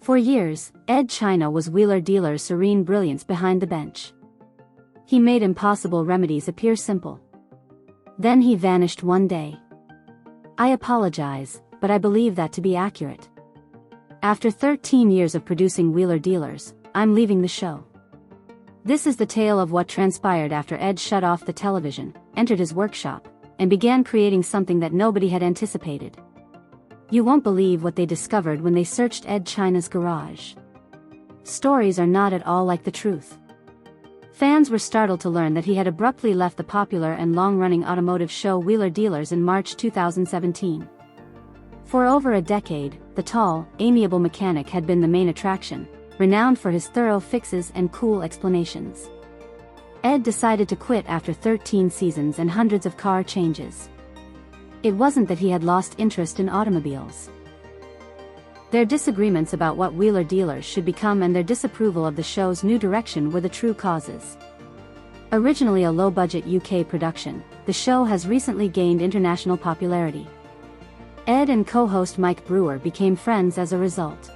For years, Edd China was wheeler dealer's serene brilliance behind the bench. He made impossible remedies appear simple. Then he vanished one day. I apologize, but I believe that to be accurate. After 13 years of producing wheeler dealers, I'm leaving the show. This is the tale of what transpired after Edd shut off the television, entered his workshop, and began creating something that nobody had anticipated. You won't believe what they discovered when they searched Edd China's garage. Stories are not at all like the truth. Fans were startled to learn that he had abruptly left the popular and long-running automotive show Wheeler Dealers in March 2017. For over a decade, the tall, amiable mechanic had been the main attraction, renowned for his thorough fixes and cool explanations. Edd decided to quit after 13 seasons and hundreds of car changes. It wasn't that he had lost interest in automobiles. Their disagreements about what Wheeler Dealers should become and their disapproval of the show's new direction were the true causes. Originally a low-budget UK production, the show has recently gained international popularity. Edd and co-host Mike Brewer became friends as a result.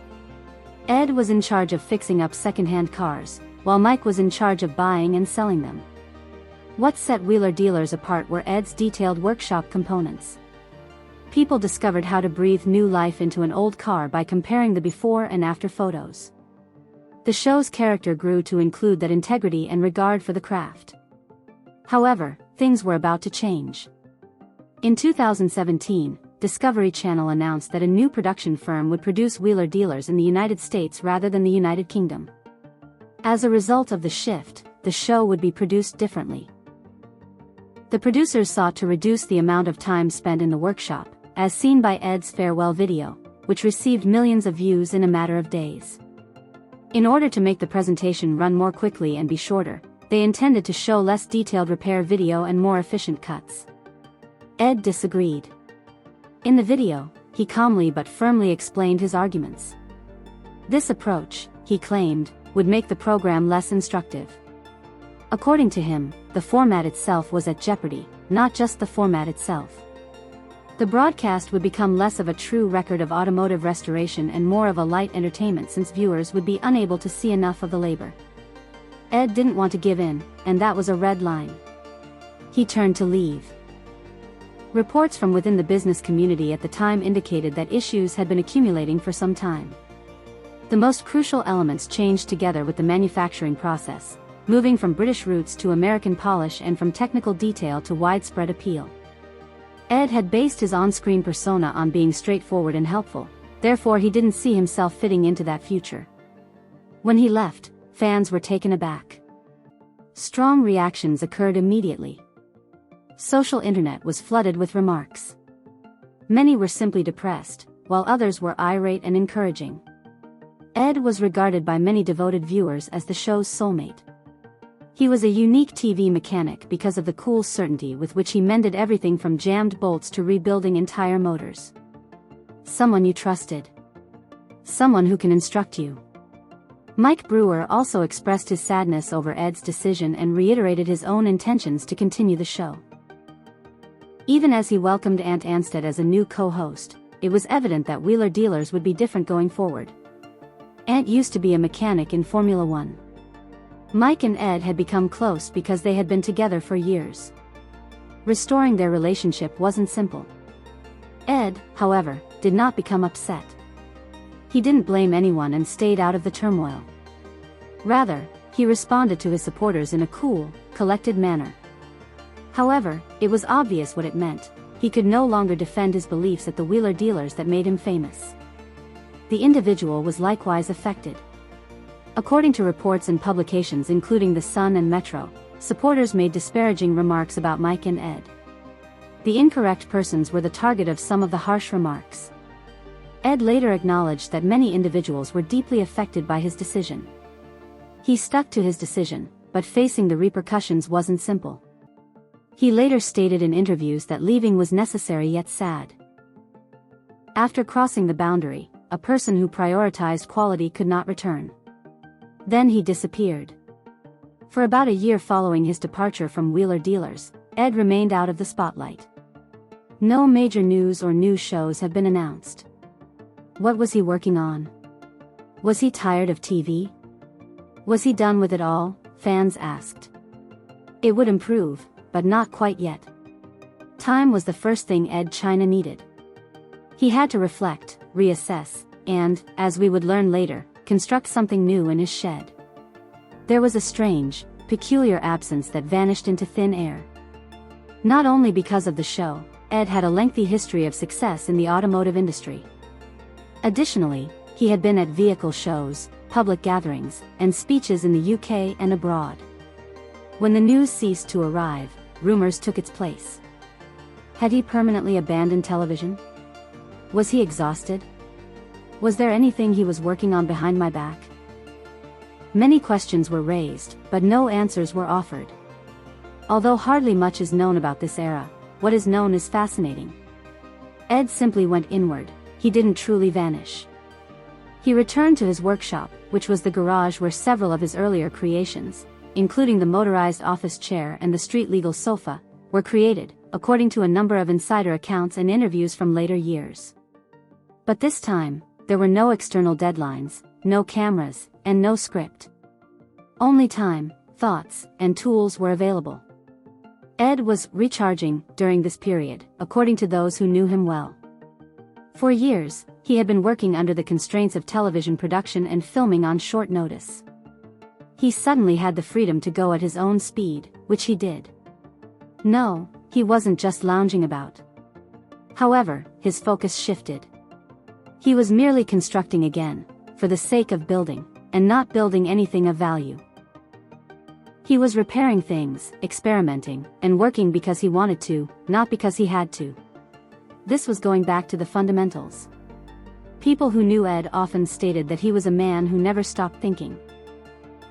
Edd was in charge of fixing up second-hand cars, while Mike was in charge of buying and selling them. What set Wheeler Dealers apart were Edd's detailed workshop components. People discovered how to breathe new life into an old car by comparing the before and after photos. The show's character grew to include that integrity and regard for the craft. However, things were about to change. In 2017, Discovery Channel announced that a new production firm would produce Wheeler Dealers in the United States rather than the United Kingdom. As a result of the shift, the show would be produced differently. The producers sought to reduce the amount of time spent in the workshop, as seen by Edd's farewell video, which received millions of views in a matter of days. In order to make the presentation run more quickly and be shorter, they intended to show less detailed repair video and more efficient cuts. Edd disagreed. In the video, he calmly but firmly explained his arguments. This approach, he claimed, would make the program less instructive. According to him, the format itself was at jeopardy, not just the format itself. The broadcast would become less of a true record of automotive restoration and more of a light entertainment since viewers would be unable to see enough of the labor. Edd didn't want to give in, and that was a red line. He turned to leave. Reports from within the business community at the time indicated that issues had been accumulating for some time. The most crucial elements changed together with the manufacturing process, moving from British roots to American polish and from technical detail to widespread appeal. Edd had based his on-screen persona on being straightforward and helpful, therefore he didn't see himself fitting into that future. When he left, fans were taken aback. Strong reactions occurred immediately. Social internet was flooded with remarks. Many were simply depressed, while others were irate and encouraging. Edd was regarded by many devoted viewers as the show's soulmate. He was a unique TV mechanic because of the cool certainty with which he mended everything from jammed bolts to rebuilding entire motors. Someone you trusted. Someone who can instruct you. Mike Brewer also expressed his sadness over Edd's decision and reiterated his own intentions to continue the show. Even as he welcomed Ant Anstead as a new co-host, it was evident that Wheeler Dealers would be different going forward. Ant used to be a mechanic in Formula One. Mike and Edd had become close because they had been together for years. Restoring their relationship wasn't simple. Edd, however, did not become upset. He didn't blame anyone and stayed out of the turmoil. Rather, he responded to his supporters in a cool, collected manner. However, it was obvious what it meant. He could no longer defend his beliefs at the Wheeler Dealers that made him famous. The individual was likewise affected. According to reports and publications including The Sun and Metro, supporters made disparaging remarks about Mike and Edd. The incorrect persons were the target of some of the harsh remarks. Edd later acknowledged that many individuals were deeply affected by his decision. He stuck to his decision, but facing the repercussions wasn't simple. He later stated in interviews that leaving was necessary yet sad. After crossing the boundary, a person who prioritized quality could not return. Then he disappeared. For about a year following his departure from Wheeler Dealers, Edd remained out of the spotlight. No major news or new shows have been announced. What was he working on? Was he tired of TV? Was he done with it all? Fans asked. It would improve, but not quite yet. Time was the first thing Edd China needed. He had to reflect, reassess, and, as we would learn later, construct something new in his shed. There was a strange, peculiar absence that vanished into thin air. Not only because of the show, Edd had a lengthy history of success in the automotive industry. Additionally, he had been at vehicle shows, public gatherings, and speeches in the UK and abroad. When the news ceased to arrive, rumors took its place. Had he permanently abandoned television? Was he exhausted? Was there anything he was working on behind my back? Many questions were raised, but no answers were offered. Although hardly much is known about this era, what is known is fascinating. Edd simply went inward, he didn't truly vanish. He returned to his workshop, which was the garage where several of his earlier creations, including the motorized office chair and the street-legal sofa, were created, according to a number of insider accounts and interviews from later years. But this time, there were no external deadlines, no cameras, and no script. Only time, thoughts, and tools were available. Edd was recharging during this period, according to those who knew him well. For years, he had been working under the constraints of television production and filming on short notice. He suddenly had the freedom to go at his own speed, which he did. No, he wasn't just lounging about. However, his focus shifted. He was merely constructing again, for the sake of building, and not building anything of value. He was repairing things, experimenting, and working because he wanted to, not because he had to. This was going back to the fundamentals. People who knew Edd often stated that he was a man who never stopped thinking.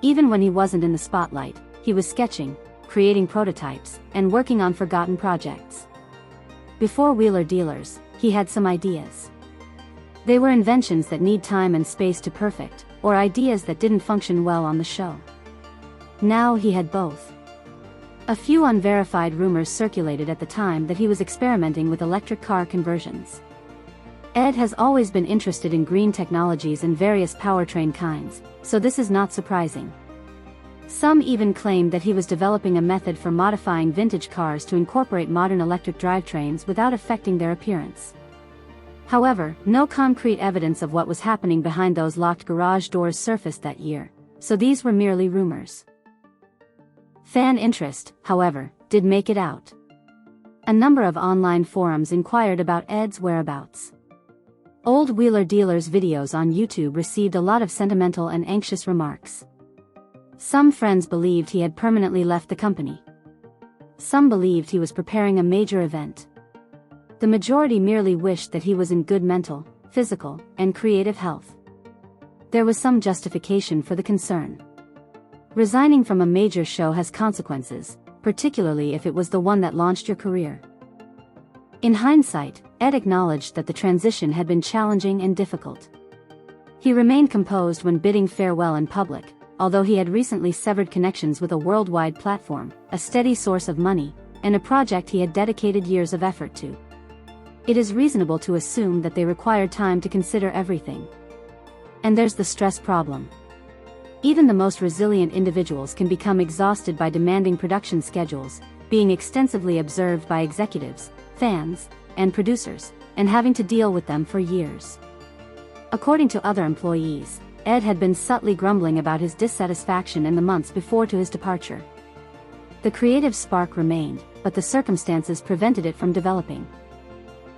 Even when he wasn't in the spotlight, he was sketching, creating prototypes, and working on forgotten projects. Before Wheeler Dealers, he had some ideas. They were inventions that need time and space to perfect, or ideas that didn't function well on the show. Now he had both. A few unverified rumors circulated at the time that he was experimenting with electric car conversions. Edd has always been interested in green technologies and various powertrain kinds, so this is not surprising. Some even claimed that he was developing a method for modifying vintage cars to incorporate modern electric drivetrains without affecting their appearance. However, no concrete evidence of what was happening behind those locked garage doors surfaced that year, so these were merely rumors. Fan interest, however, did make it out. A number of online forums inquired about Edd's whereabouts. Old Wheeler Dealers videos on YouTube received a lot of sentimental and anxious remarks. Some friends believed he had permanently left the company. Some believed he was preparing a major event. The majority merely wished that he was in good mental, physical, and creative health. There was some justification for the concern. Resigning from a major show has consequences, particularly if it was the one that launched your career. In hindsight, Edd acknowledged that the transition had been challenging and difficult. He remained composed when bidding farewell in public, although he had recently severed connections with a worldwide platform, a steady source of money, and a project he had dedicated years of effort to. It is reasonable to assume that they required time to consider everything. And there's the stress problem. Even the most resilient individuals can become exhausted by demanding production schedules, being extensively observed by executives, fans, and producers, and having to deal with them for years. According to other employees, Edd had been subtly grumbling about his dissatisfaction in the months before to his departure. The creative spark remained, but the circumstances prevented it from developing.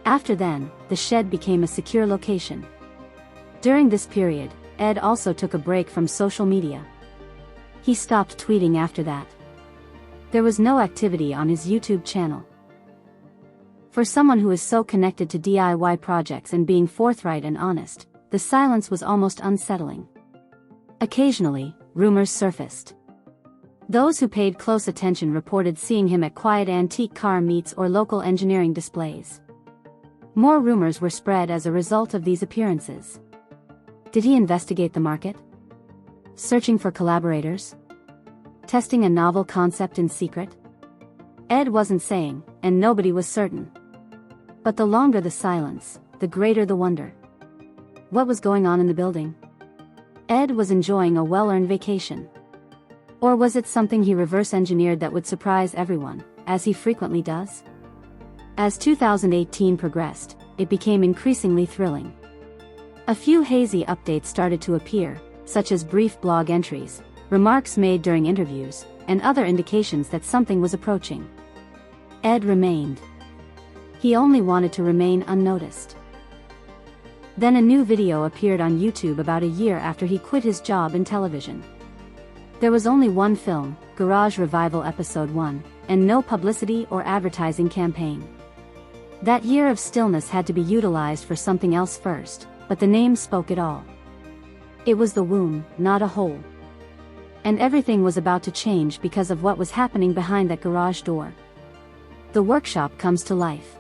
After then, the shed became a secure location. During this period, Edd also took a break from social media. He stopped tweeting after that. There was no activity on his YouTube channel. For someone who is so connected to DIY projects and being forthright and honest, the silence was almost unsettling. Occasionally, rumors surfaced. Those who paid close attention reported seeing him at quiet antique car meets or local engineering displays. More rumors were spread as a result of these appearances. Did he investigate the market? Searching for collaborators? Testing a novel concept in secret? Edd wasn't saying, and nobody was certain. But the longer the silence, the greater the wonder. What was going on in the building? Edd was enjoying a well-earned vacation. Or was it something he reverse-engineered that would surprise everyone, as he frequently does? As 2018 progressed, it became increasingly thrilling. A few hazy updates started to appear, such as brief blog entries, remarks made during interviews, and other indications that something was approaching. Edd remained. He only wanted to remain unnoticed. Then a new video appeared on YouTube about a year after he quit his job in television. There was only one film, Garage Revival Episode 1, and no publicity or advertising campaign. That year of stillness had to be utilized for something else first, but the name spoke it all. It was the womb, not a hole. And everything was about to change because of what was happening behind that garage door. The workshop comes to life.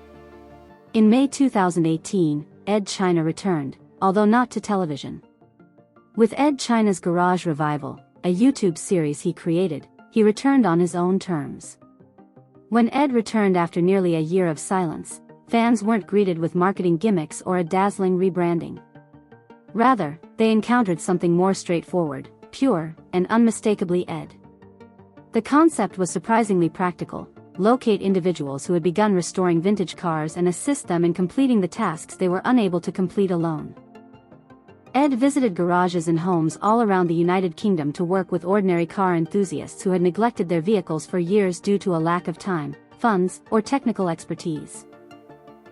In May 2018, Edd China returned, although not to television. With Edd China's Garage Revival, a YouTube series he created, he returned on his own terms. When Edd returned after nearly a year of silence, fans weren't greeted with marketing gimmicks or a dazzling rebranding. Rather, they encountered something more straightforward, pure, and unmistakably Edd. The concept was surprisingly practical: locate individuals who had begun restoring vintage cars and assist them in completing the tasks they were unable to complete alone. Edd visited garages and homes all around the United Kingdom to work with ordinary car enthusiasts who had neglected their vehicles for years due to a lack of time, funds, or technical expertise.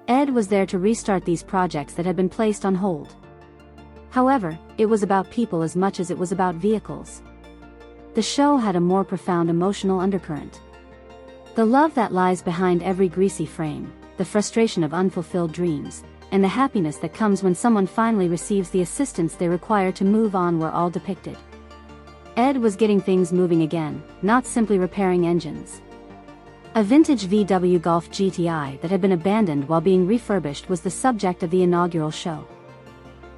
Edd was there to restart these projects that had been placed on hold. However, it was about people as much as it was about vehicles. The show had a more profound emotional undercurrent. The love that lies behind every greasy frame, the frustration of unfulfilled dreams, and the happiness that comes when someone finally receives the assistance they require to move on were all depicted. Edd was getting things moving again, not simply repairing engines. A vintage VW Golf GTI that had been abandoned while being refurbished was the subject of the inaugural show.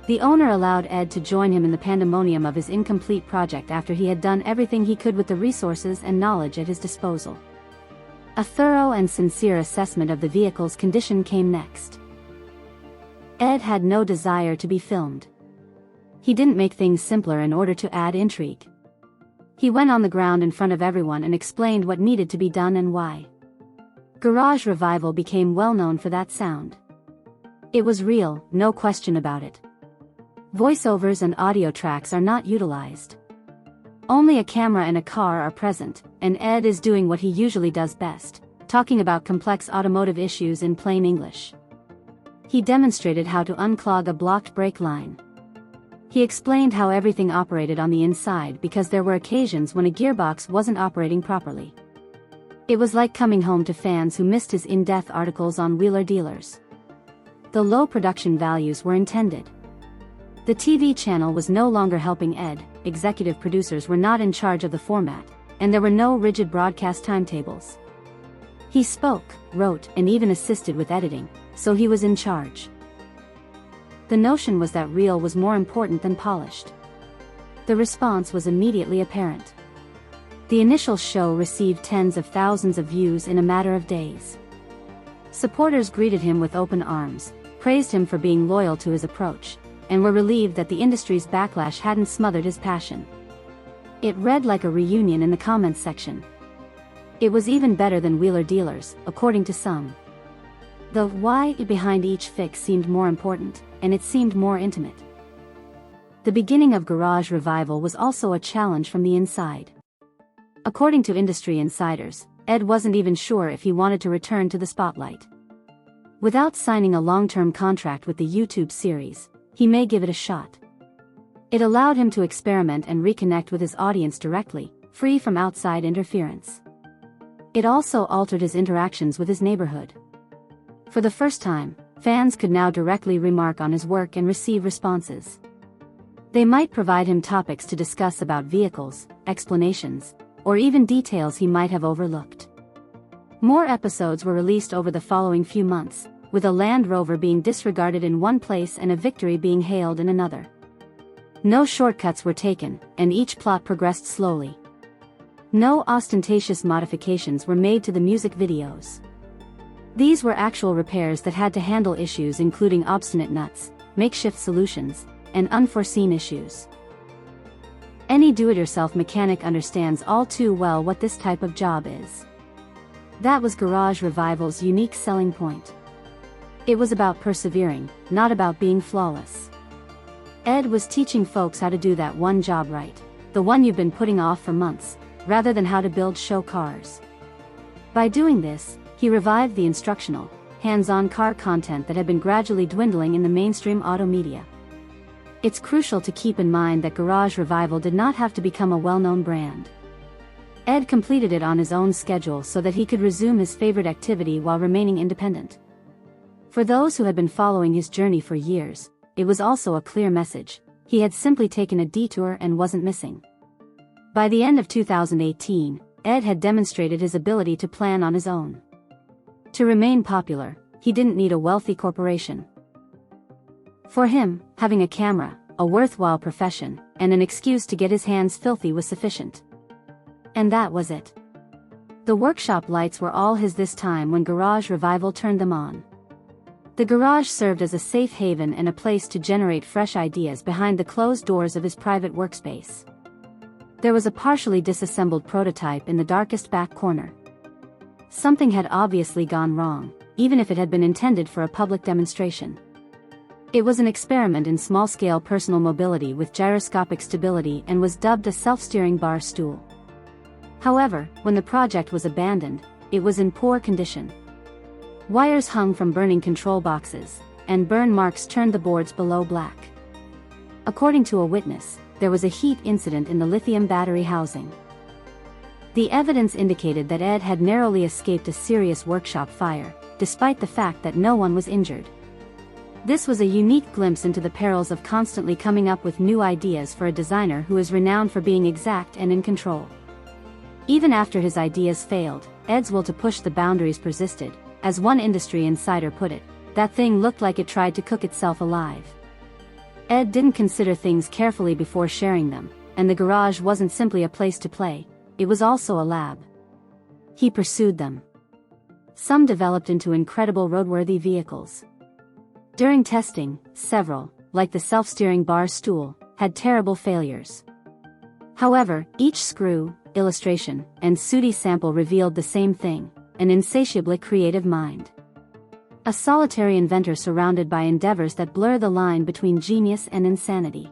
The owner allowed Edd to join him in the pandemonium of his incomplete project after he had done everything he could with the resources and knowledge at his disposal. A thorough and sincere assessment of the vehicle's condition came next. Edd had no desire to be filmed. He didn't make things simpler in order to add intrigue. He went on the ground in front of everyone and explained what needed to be done and why. Garage Revival became well known for that sound. It was real, no question about it. Voiceovers and audio tracks are not utilized. Only a camera and a car are present, and Edd is doing what he usually does best, talking about complex automotive issues in plain English. He demonstrated how to unclog a blocked brake line. He explained how everything operated on the inside because there were occasions when a gearbox wasn't operating properly. It was like coming home to fans who missed his in-depth articles on wheeler dealers. The low production values were intended. The TV channel was no longer helping Edd, executive producers were not in charge of the format, and there were no rigid broadcast timetables. He spoke, wrote, and even assisted with editing, so he was in charge. The notion was that real was more important than polished. The response was immediately apparent. The initial show received tens of thousands of views in a matter of days. Supporters greeted him with open arms, praised him for being loyal to his approach, and were relieved that the industry's backlash hadn't smothered his passion. It read like a reunion in the comments section. It was even better than wheeler dealers, according to some. The why behind each fix seemed more important, and it seemed more intimate. The beginning of Garage Revival was also a challenge from the inside. According to industry insiders, Edd wasn't even sure if he wanted to return to the spotlight. Without signing a long-term contract with the YouTube series, he may give it a shot. It allowed him to experiment and reconnect with his audience directly, free from outside interference. It also altered his interactions with his neighborhood. For the first time, fans could now directly remark on his work and receive responses. They might provide him topics to discuss about vehicles, explanations, or even details he might have overlooked. More episodes were released over the following few months, with a Land Rover being disregarded in one place and a victory being hailed in another. No shortcuts were taken, and each plot progressed slowly. No ostentatious modifications were made to the music videos. These were actual repairs that had to handle issues including obstinate nuts, makeshift solutions, and unforeseen issues. Any do-it-yourself mechanic understands all too well what this type of job is. That was Garage Revival's unique selling point. It was about persevering, not about being flawless. Edd was teaching folks how to do that one job right, the one you've been putting off for months, rather than how to build show cars. By doing this, he revived the instructional, hands-on car content that had been gradually dwindling in the mainstream auto media. It's crucial to keep in mind that Garage Revival did not have to become a well-known brand. Edd completed it on his own schedule so that he could resume his favorite activity while remaining independent. For those who had been following his journey for years, it was also a clear message: he had simply taken a detour and wasn't missing. By the end of 2018, Edd had demonstrated his ability to plan on his own. To remain popular, he didn't need a wealthy corporation. For him, having a camera, a worthwhile profession, and an excuse to get his hands filthy was sufficient. And that was it. The workshop lights were all his this time when Garage Revival turned them on. The garage served as a safe haven and a place to generate fresh ideas behind the closed doors of his private workspace. There was a partially disassembled prototype in the darkest back corner. Something had obviously gone wrong, even if it had been intended for a public demonstration. It was an experiment in small-scale personal mobility with gyroscopic stability and was dubbed a self-steering bar stool. However, when the project was abandoned, it was in poor condition. Wires hung from burning control boxes, and burn marks turned the boards below black. According to a witness, there was a heat incident in the lithium battery housing. The evidence indicated that Edd had narrowly escaped a serious workshop fire, despite the fact that no one was injured. This was a unique glimpse into the perils of constantly coming up with new ideas for a designer who is renowned for being exact and in control. Even after his ideas failed, Edd's will to push the boundaries persisted. As one industry insider put it, that thing looked like it tried to cook itself alive. Edd didn't consider things carefully before sharing them, and the garage wasn't simply a place to play, it was also a lab. He pursued them. Some developed into incredible roadworthy vehicles. During testing, several, like the self-steering bar stool, had terrible failures. However, each screw, illustration, and sooty sample revealed the same thing: an insatiably creative mind. A solitary inventor surrounded by endeavors that blur the line between genius and insanity.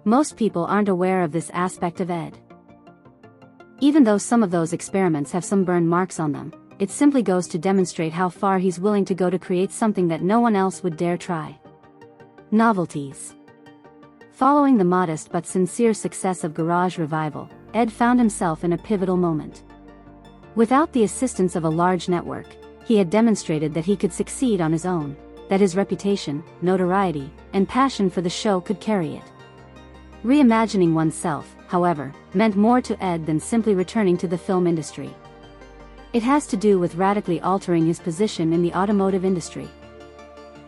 Most people aren't aware of this aspect of Edd. Even though some of those experiments have some burn marks on them, it simply goes to demonstrate how far he's willing to go to create something that no one else would dare try. Novelties. Following the modest but sincere success of Garage Revival, Edd found himself in a pivotal moment. Without the assistance of a large network, he had demonstrated that he could succeed on his own, that his reputation, notoriety, and passion for the show could carry it. Reimagining oneself, however, meant more to Edd than simply returning to the film industry. It has to do with radically altering his position in the automotive industry.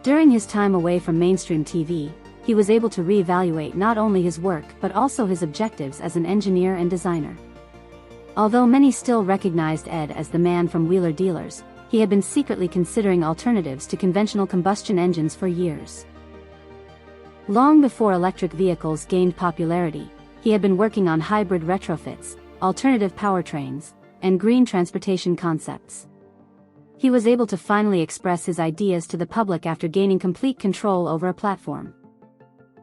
During his time away from mainstream TV, he was able to reevaluate not only his work but also his objectives as an engineer and designer. Although many still recognized Edd as the man from Wheeler Dealers, he had been secretly considering alternatives to conventional combustion engines for years. Long before electric vehicles gained popularity, he had been working on hybrid retrofits, alternative powertrains, and green transportation concepts. He was able to finally express his ideas to the public after gaining complete control over a platform.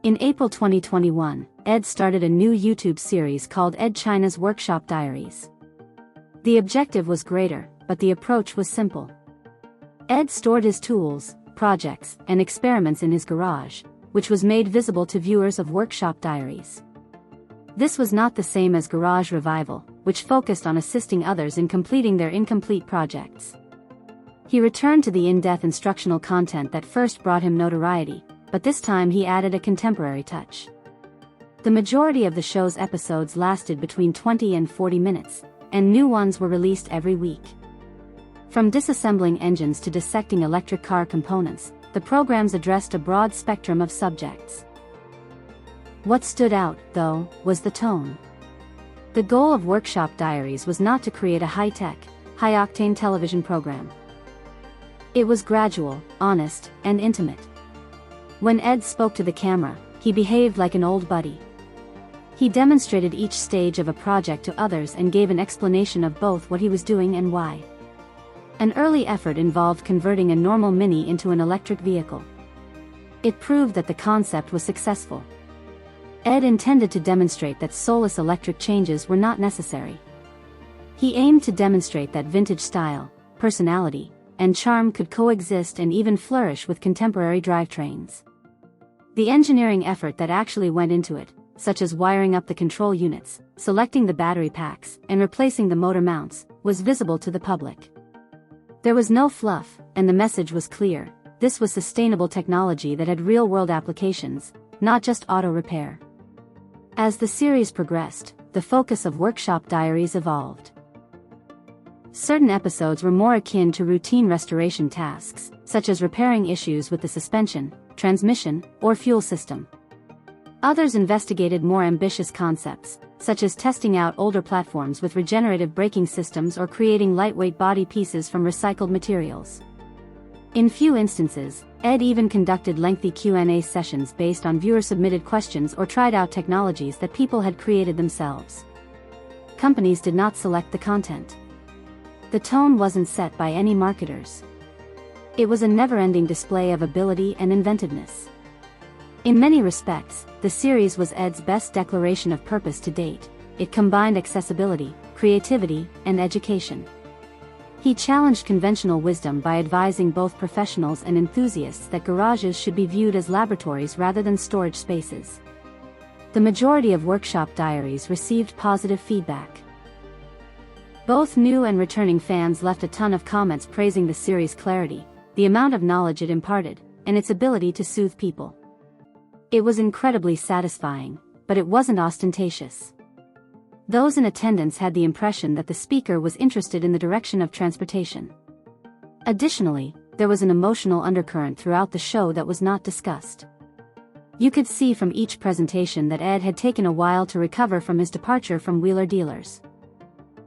In April 2021, Edd started a new YouTube series called Edd China's Workshop Diaries. The objective was greater, but the approach was simple. Edd stored his tools, projects, and experiments in his garage, which was made visible to viewers of Workshop Diaries. This was not the same as Garage Revival, which focused on assisting others in completing their incomplete projects. He returned to the in-depth instructional content that first brought him notoriety, but this time he added a contemporary touch. The majority of the show's episodes lasted between 20 and 40 minutes, and new ones were released every week. From disassembling engines to dissecting electric car components, the programs addressed a broad spectrum of subjects. What stood out, though, was the tone. The goal of Workshop Diaries was not to create a high-tech, high-octane television program. It was gradual, honest, and intimate. When Edd spoke to the camera, he behaved like an old buddy. He demonstrated each stage of a project to others and gave an explanation of both what he was doing and why. An early effort involved converting a normal Mini into an electric vehicle. It proved that the concept was successful. Edd intended to demonstrate that soulless electric changes were not necessary. He aimed to demonstrate that vintage style, personality, and charm could coexist and even flourish with contemporary drivetrains. The engineering effort that actually went into it, such as wiring up the control units, selecting the battery packs, and replacing the motor mounts, was visible to the public. There was no fluff, and the message was clear: this was sustainable technology that had real-world applications, not just auto repair. As the series progressed, the focus of Workshop Diaries evolved. Certain episodes were more akin to routine restoration tasks, such as repairing issues with the suspension, transmission, or fuel system. Others investigated more ambitious concepts, such as testing out older platforms with regenerative braking systems or creating lightweight body pieces from recycled materials. In few instances, Edd even conducted lengthy Q&A sessions based on viewer-submitted questions or tried out technologies that people had created themselves. Companies did not select the content. The tone wasn't set by any marketers. It was a never-ending display of ability and inventiveness. In many respects, the series was Edd's best declaration of purpose to date. It combined accessibility, creativity, and education. He challenged conventional wisdom by advising both professionals and enthusiasts that garages should be viewed as laboratories rather than storage spaces. The majority of Workshop Diaries received positive feedback. Both new and returning fans left a ton of comments praising the series' clarity, the amount of knowledge it imparted, and its ability to soothe people. It was incredibly satisfying, but it wasn't ostentatious. Those in attendance had the impression that the speaker was interested in the direction of transportation. Additionally, there was an emotional undercurrent throughout the show that was not discussed. You could see from each presentation that Edd had taken a while to recover from his departure from Wheeler Dealers.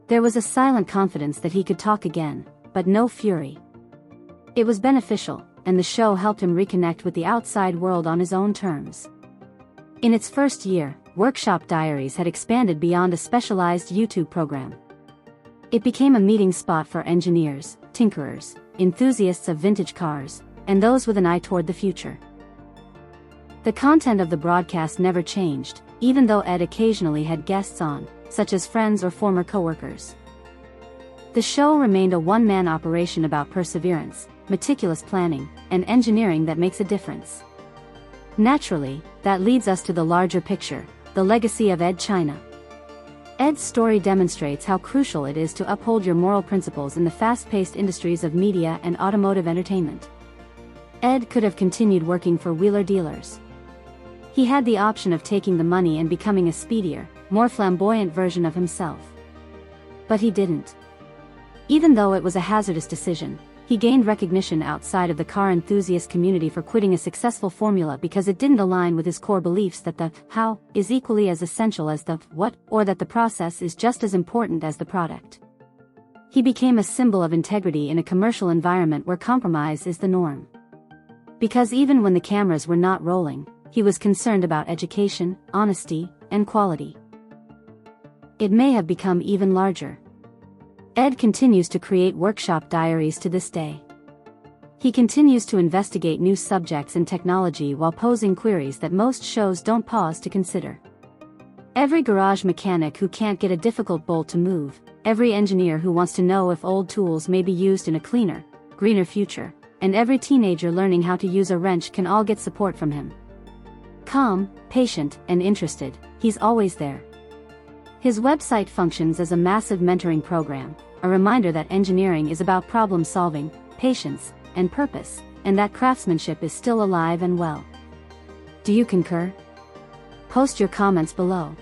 There was a silent confidence that he could talk again, but no fury. It was beneficial, and the show helped him reconnect with the outside world on his own terms. In its first year, Workshop Diaries had expanded beyond a specialized YouTube program. It became a meeting spot for engineers, tinkerers, enthusiasts of vintage cars, and those with an eye toward the future. The content of the broadcast never changed, even though Edd occasionally had guests on, such as friends or former coworkers. The show remained a one-man operation about perseverance, meticulous planning, and engineering that makes a difference. Naturally, that leads us to the larger picture, the legacy of Edd China. Edd's story demonstrates how crucial it is to uphold your moral principles in the fast-paced industries of media and automotive entertainment. Edd could have continued working for Wheeler Dealers. He had the option of taking the money and becoming a speedier, more flamboyant version of himself. But he didn't. Even though it was a hazardous decision, he gained recognition outside of the car enthusiast community for quitting a successful formula because it didn't align with his core beliefs that the how is equally as essential as the what, or that the process is just as important as the product. He became a symbol of integrity in a commercial environment where compromise is the norm. Because even when the cameras were not rolling, he was concerned about education, honesty, and quality. It may have become even larger. Edd continues to create Workshop Diaries to this day. He continues to investigate new subjects and technology while posing queries that most shows don't pause to consider. Every garage mechanic who can't get a difficult bolt to move, every engineer who wants to know if old tools may be used in a cleaner, greener future, and every teenager learning how to use a wrench can all get support from him. Calm, patient, and interested, he's always there. His website functions as a massive mentoring program, a reminder that engineering is about problem solving, patience, and purpose, and that craftsmanship is still alive and well. Do you concur? Post your comments below.